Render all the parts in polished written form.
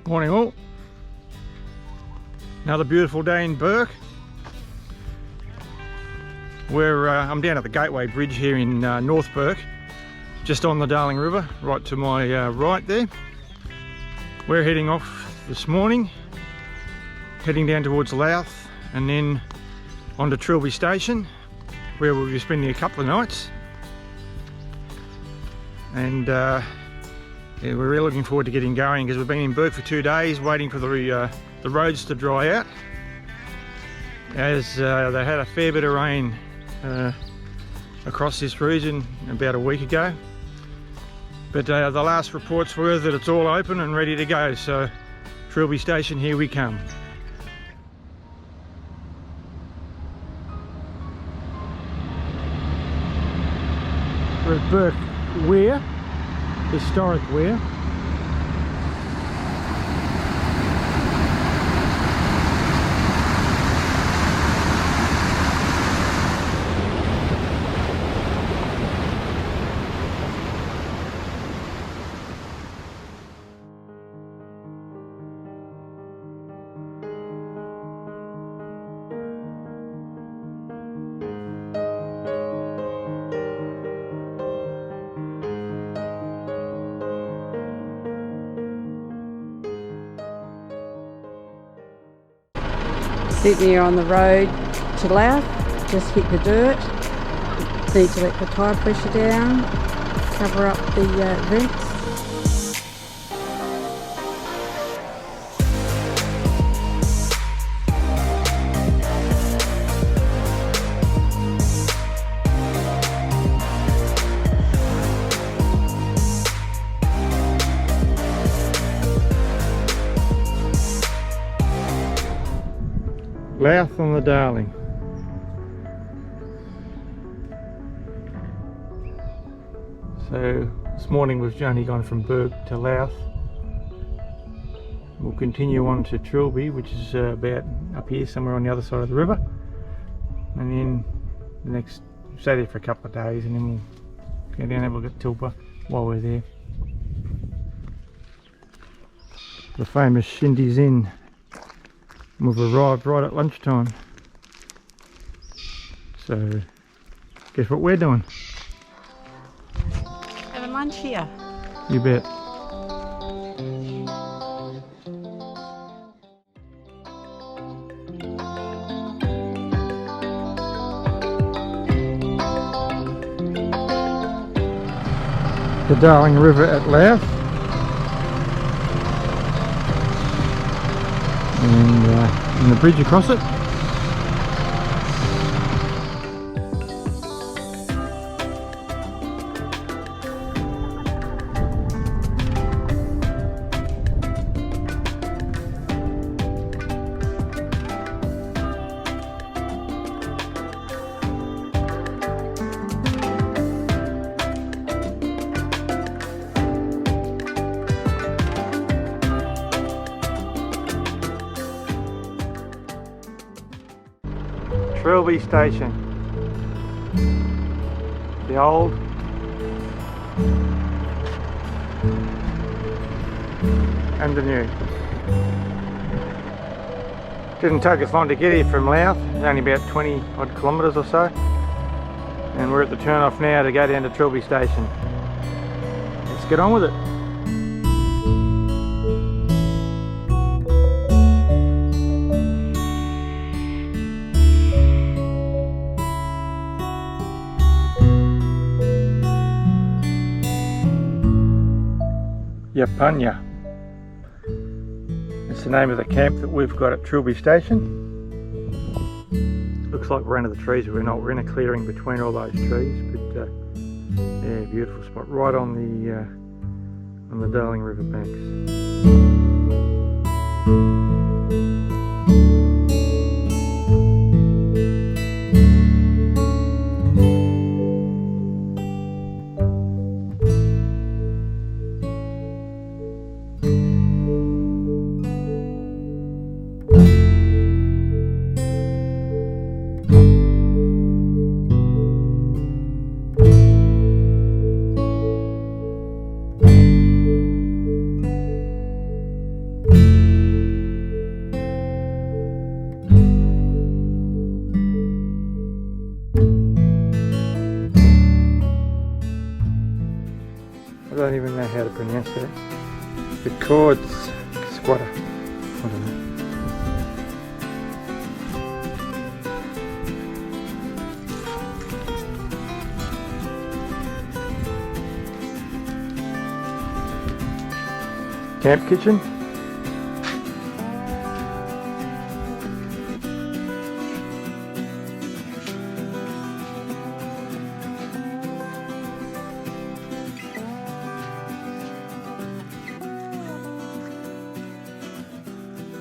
Morning all. Another beautiful day in Bourke. I'm down at the Gateway Bridge here in North Bourke, just on the Darling River, right to my right there. We're heading off this morning, heading down towards Louth and then on to Trilby Station, where we'll be spending a couple of nights. And yeah, we're really looking forward to getting going, because we've been in Bourke for 2 days waiting for the roads to dry out, as they had a fair bit of rain across this region about a week ago. But the last reports were that it's all open and ready to go, so Trilby Station, here we come. We're at Bourke Weir, historic Weir. Sitting here on the road to Louth, just hit the dirt. Need to let the tyre pressure down, cover up the vents. Louth on the Darling. So this morning we've only gone from Bourke to Louth. We'll continue on to Trilby, which is about up here somewhere on the other side of the river, and then the next, stay there for a couple of days, and then we'll go down and have a look at Tilpa while we're there. The famous Shindy's Inn. We've arrived right at lunchtime, so guess what we're doing? Having lunch here. You bet. The Darling River at Louth. And the bridge across it. Trilby Station, the old and the new. Didn't take us long to get here from Louth, it's only about 20 odd kilometres or so, and we're at the turn off now to go down to Trilby Station. Let's get on with it. Wilcannia. It's the name of the camp that we've got at Trilby Station. Looks like we're under the trees, but we're not. We're in a clearing between all those trees, but yeah, beautiful spot right on the Darling River banks. Okay. The chords squatter. I don't know. Camp kitchen.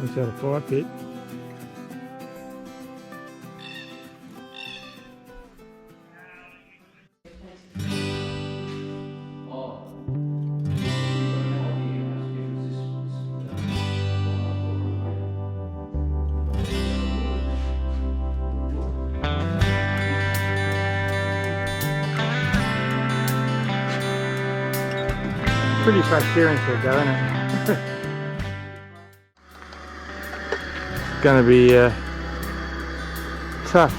Let's have a fire pit. Pretty fast steering for a go, isn't it? Going to be tough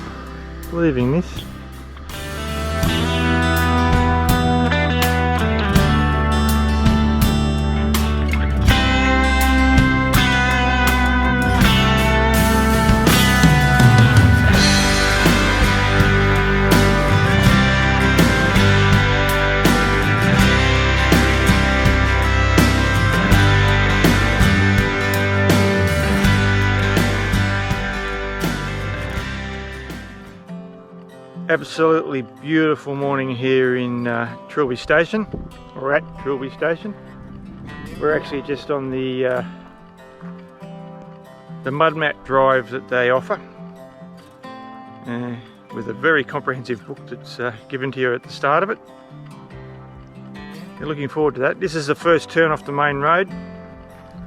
leaving this. Absolutely beautiful morning here in Trilby Station, or at Trilby Station. We're actually just on the mud map drive that they offer, with a very comprehensive book that's given to you at the start of it. You're looking forward to that. This is the first turn off the main road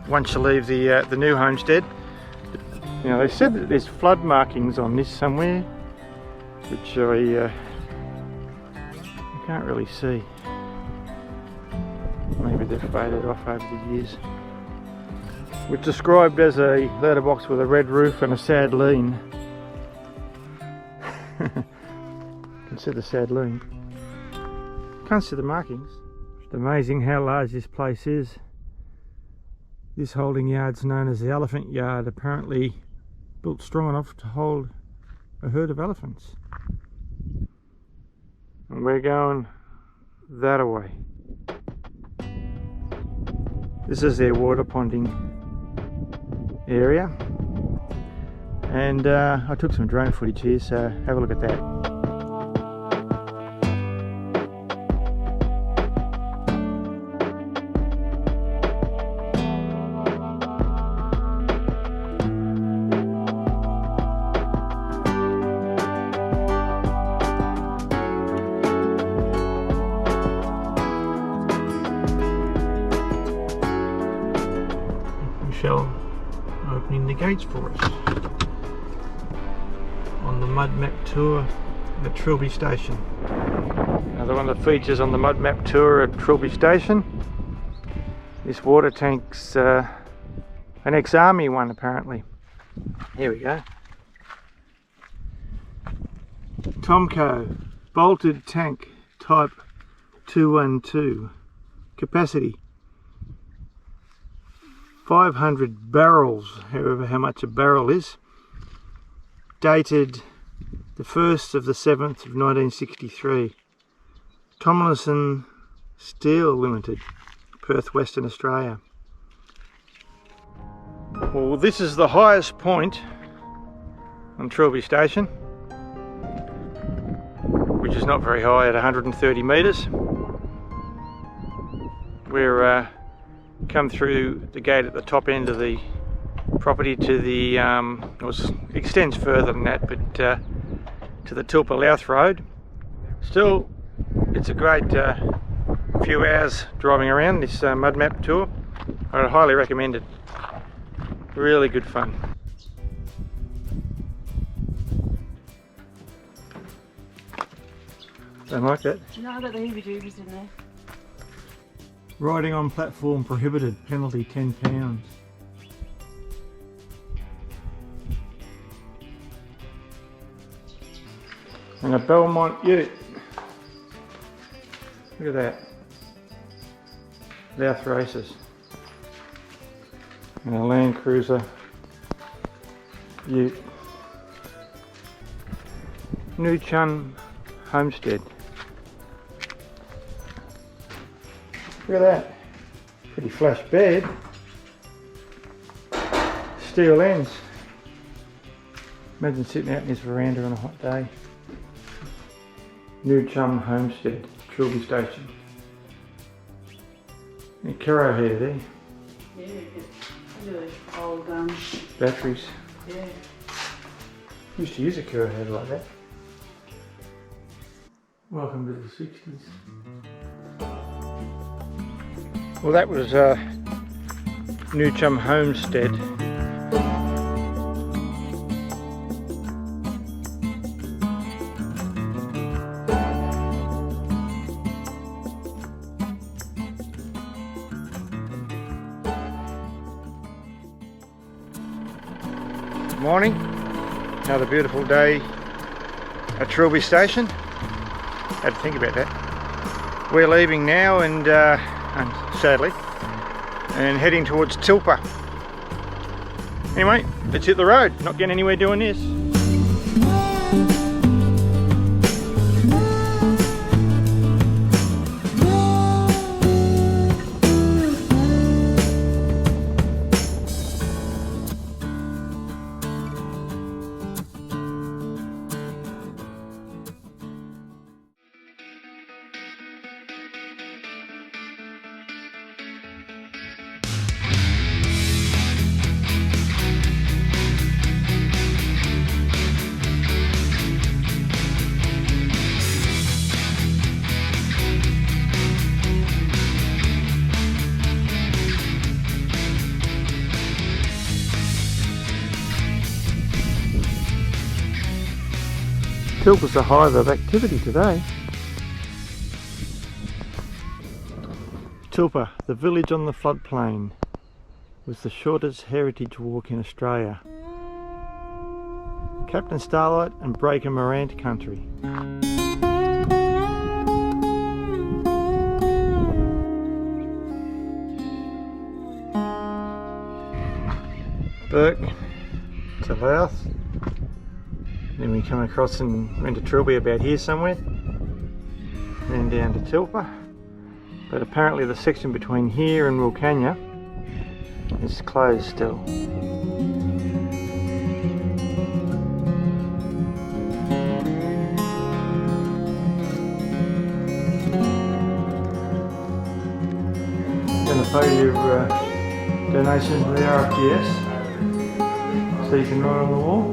once you leave the new homestead. You know, they said that there's flood markings on this somewhere, which I can't really see. Maybe they've faded off over the years. It's described as a letterbox with a red roof and a sad lean. Can see the sad lean. Can't see the markings. It's amazing how large this place is. This holding yard's known as the Elephant Yard, apparently built strong enough to hold a herd of elephants. And we're going that away. This is their water ponding area, and I took some drone footage here, so have a look at that. Opening the gates for us on the mud map tour at Trilby Station. Another one of the features on the mud map tour at Trilby Station. This water tank's an ex-army one apparently. Here we go. Tomco bolted tank type 212. Capacity 500 barrels, however how much a barrel is. Dated the 1st of the 7th of 1963. Tomlinson Steel Limited, Perth, Western Australia. Well, this is the highest point on Trilby Station, which is not very high at 130 metres. We're come through the gate at the top end of the property to the extends further than that, but to the Tilpa Louth road. Still, it's a great few hours driving around this mud map tour. I'd highly recommend it. Really good fun. Don't like that? No, I've got the heebie-jeebies in there. Riding on platform prohibited, penalty £10. And a Belmont ute. Look at that. Louth races. And a Land Cruiser Ute. Junction homestead. Look at that. Pretty flush bed. Steel ends. Imagine sitting out in this veranda on a hot day. Junction homestead, Trilby Station. And Caro hair there. Yeah, really old batteries. Yeah. Used to use a Caro head like that. Welcome to the 60s. Well, that was Junction homestead. Morning, another beautiful day at Trilby Station. Had to think about that. We're leaving now and sadly, and heading towards Tilpa. Anyway, let's hit the road. Not getting anywhere doing this. Tilpa's a hive of activity today. Tilpa, the village on the floodplain, was the shortest heritage walk in Australia. Captain Starlight and Breaker Morant country. Bourke to Louth. Then we come across and went to Trilby about here somewhere, then down to Tilpa, but apparently the section between here and Wilcannia is closed still. Then a photo of donation to the RFGS, so you can write on the wall.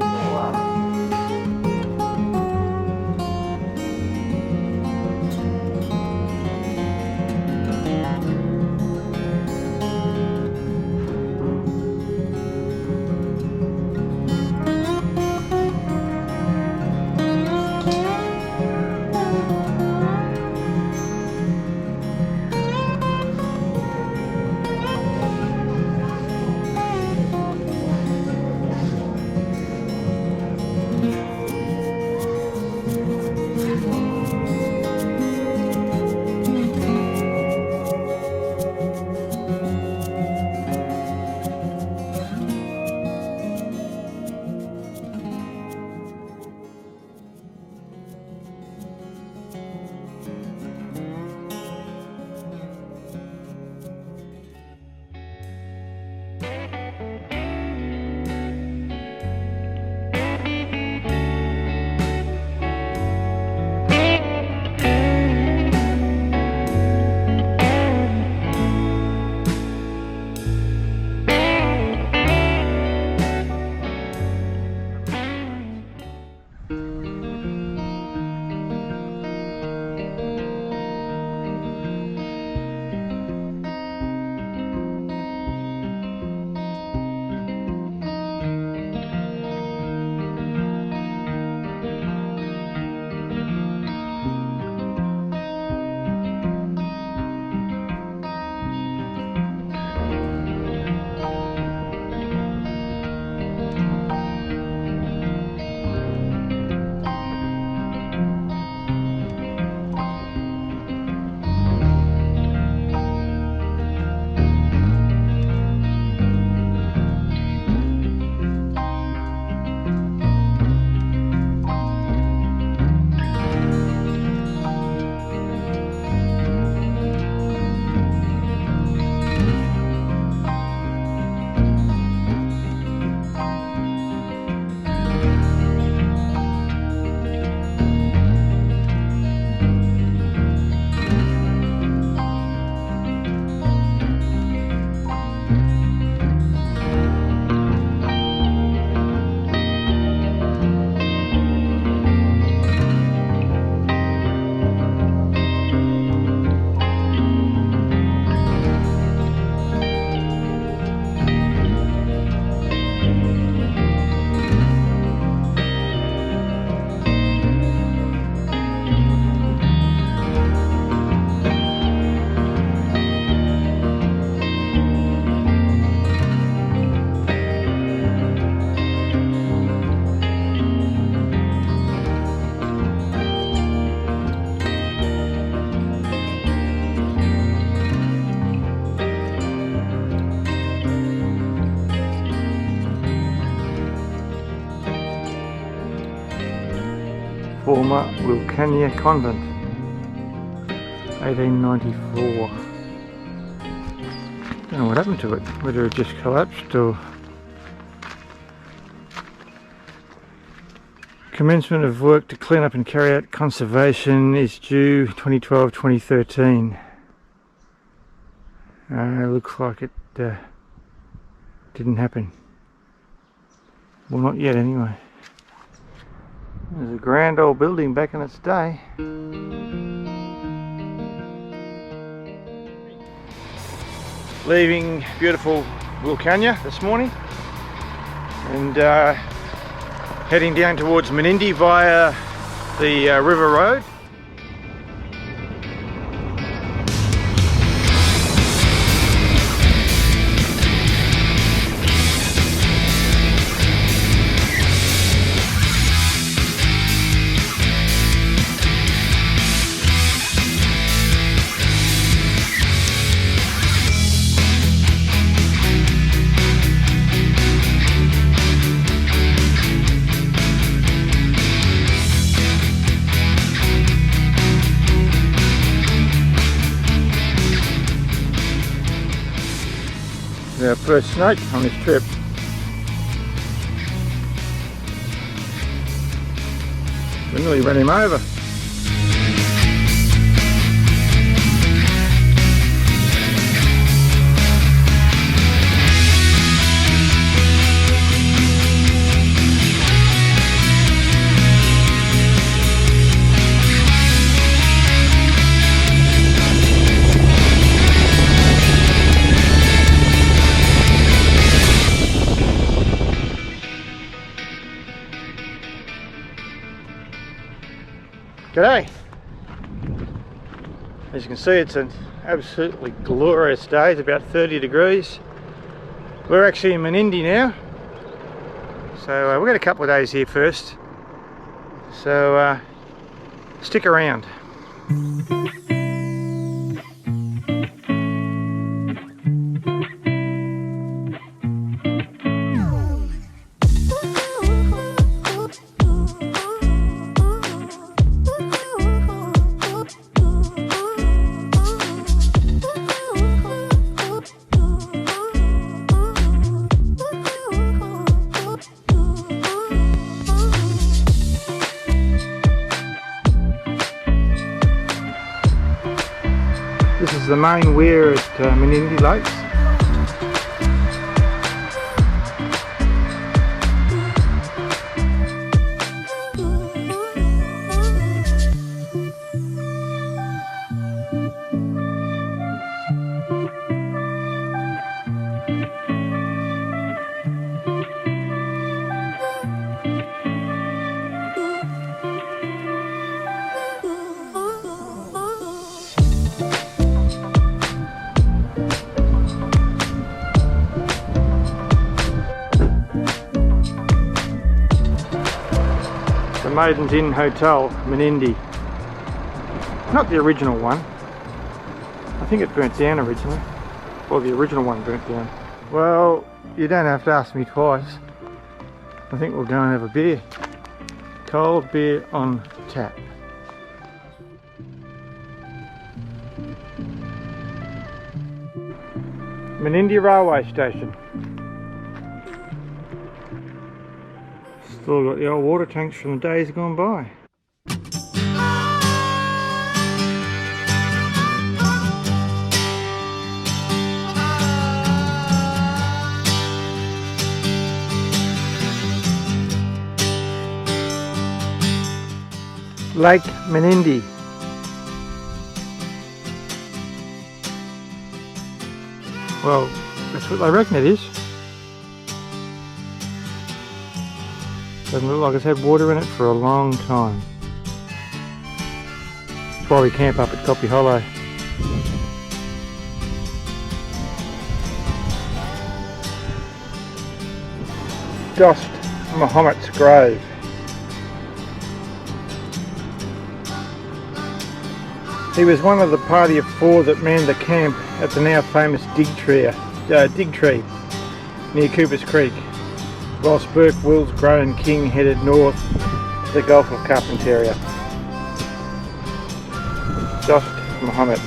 former Wilcannia convent, 1894. Don't know what happened to it, whether it just collapsed or... Commencement of work to clean up and carry out conservation is due 2012-2013. Looks like it didn't happen. Well, not yet anyway. There's a grand old building back in its day. Leaving beautiful Wilcannia this morning and heading down towards Menindee via the River Road. Our first snake on this trip. We nearly ran him over. G'day! As you can see, it's an absolutely glorious day. It's about 30 degrees. We're actually in Menindee now, so we've got a couple of days here first, so stick around. This is the main weir at Menindee Lakes. Maiden's Inn Hotel, Menindee. Not the original one. I think it burnt down originally. Or the original one burnt down. Well, you don't have to ask me twice. I think we'll go and have a beer. Cold beer on tap. Menindee Railway Station. Still got the old water tanks from the days gone by. Lake Menindee. Well, that's what they reckon it is. Doesn't look like it's had water in it for a long time. That's why we camp up at Copi Hollow. Dost Muhammad's grave. He was one of the party of four that manned the camp at the now famous Dig Tree near Cooper's Creek, whilst Bourke, Wills, Grow and King headed north to the Gulf of Carpentaria. Dost Muhammad.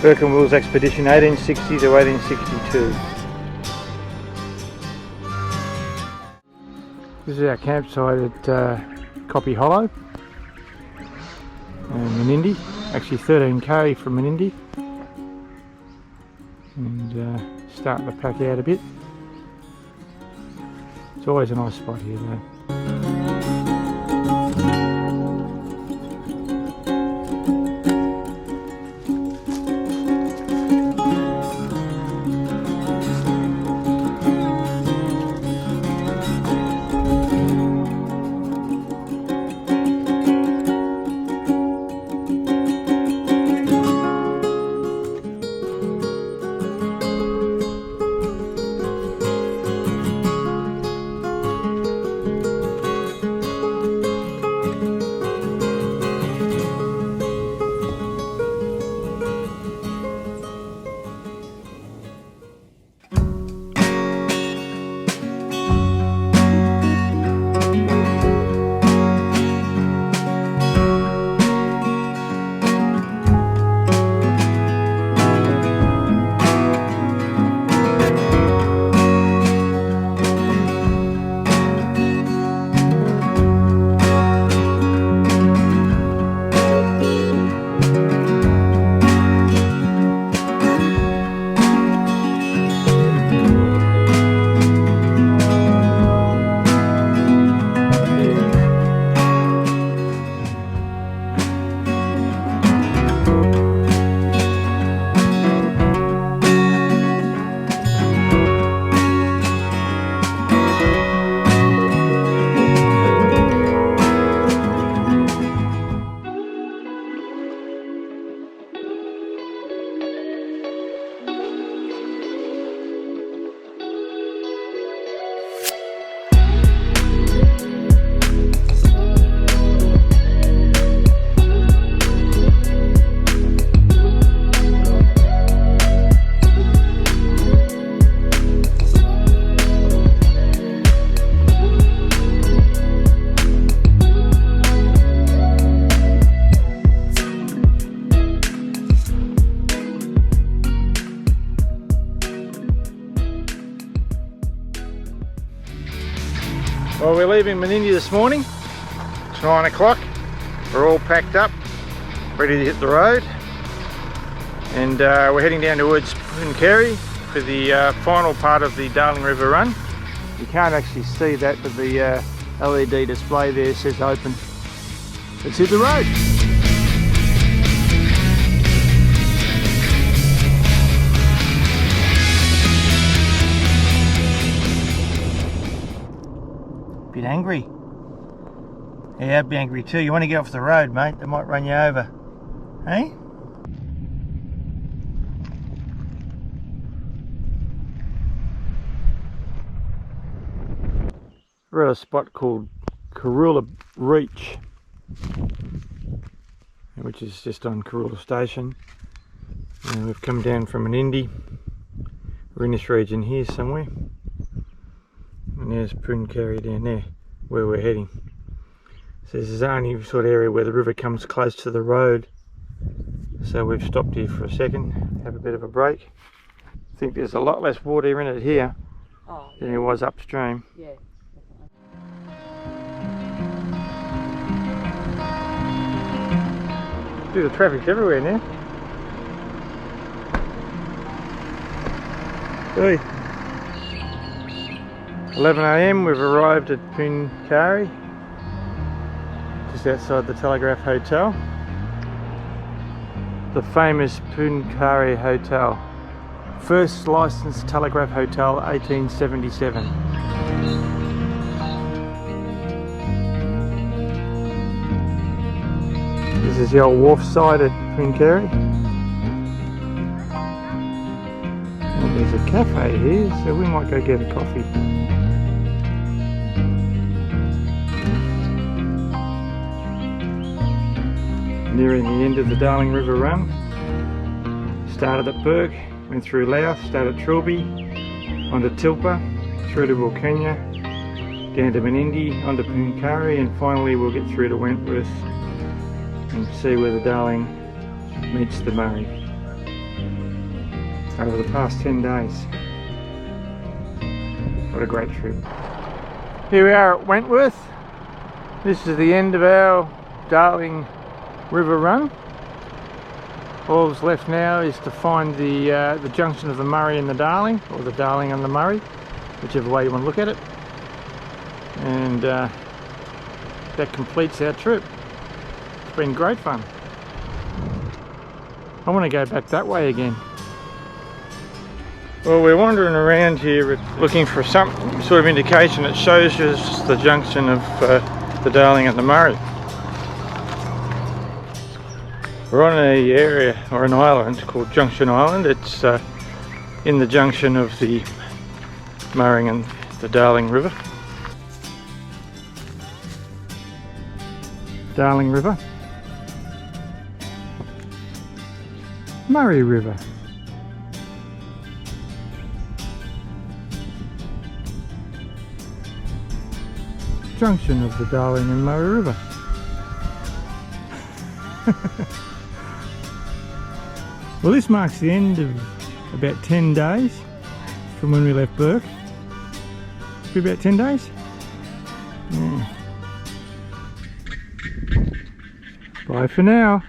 Bourke and Wills Expedition 1860 to 1862. This is our campsite at Copi Hollow and Menindee, actually 13k from Menindee, and starting to pack out a bit. It's always a nice spot here though. Well, we're leaving Menindee this morning. It's 9 o'clock. We're all packed up, ready to hit the road. And we're heading down towards Pooncarie for the final part of the Darling River run. You can't actually see that, but the LED display there says open. Let's hit the road. Bit angry. Yeah, I'd be angry too. You want to get off the road, mate? They might run you over. Hey? We're at a spot called Trilby Reach, which is just on Trilby Station. And we've come down from Menindee. We're in this region here somewhere. And there's Pooncarie down there, where we're heading. So this is the only sort of area where the river comes close to the road. So we've stopped here for a second, have a bit of a break. I think there's a lot less water in it here than there was upstream. Yeah. The traffic's everywhere now. Hey. 11 AM, we've arrived at Pooncarie, just outside the Telegraph Hotel. The famous Pooncarie Hotel. First licensed Telegraph Hotel, 1877. This is the old wharf side at Pooncarie. And there's a cafe here, so we might go get a coffee. Nearing the end of the Darling River run. Started at Bourke, went through Louth, started at Trilby, onto Tilpa, through to Wilcannia, down to Menindee, onto Pooncarie, and finally we'll get through to Wentworth and see where the Darling meets the Murray over the past 10 days. What a great trip. Here we are at Wentworth. This is the end of our Darling River run. All that's left now is to find the junction of the Murray and the Darling, or the Darling and the Murray, whichever way you want to look at it. And that completes our trip. It's been great fun. I want to go back that way again. Well, we're wandering around here looking for some sort of indication that shows us the junction of the Darling and the Murray. We're on an area, or an island, called Junction Island. It's in the junction of the Murray and the Darling River. Darling River. Murray River. Junction of the Darling and Murray River. Well, this marks the end of about 10 days from when we left Bourke. Be about 10 days? Yeah. Bye for now.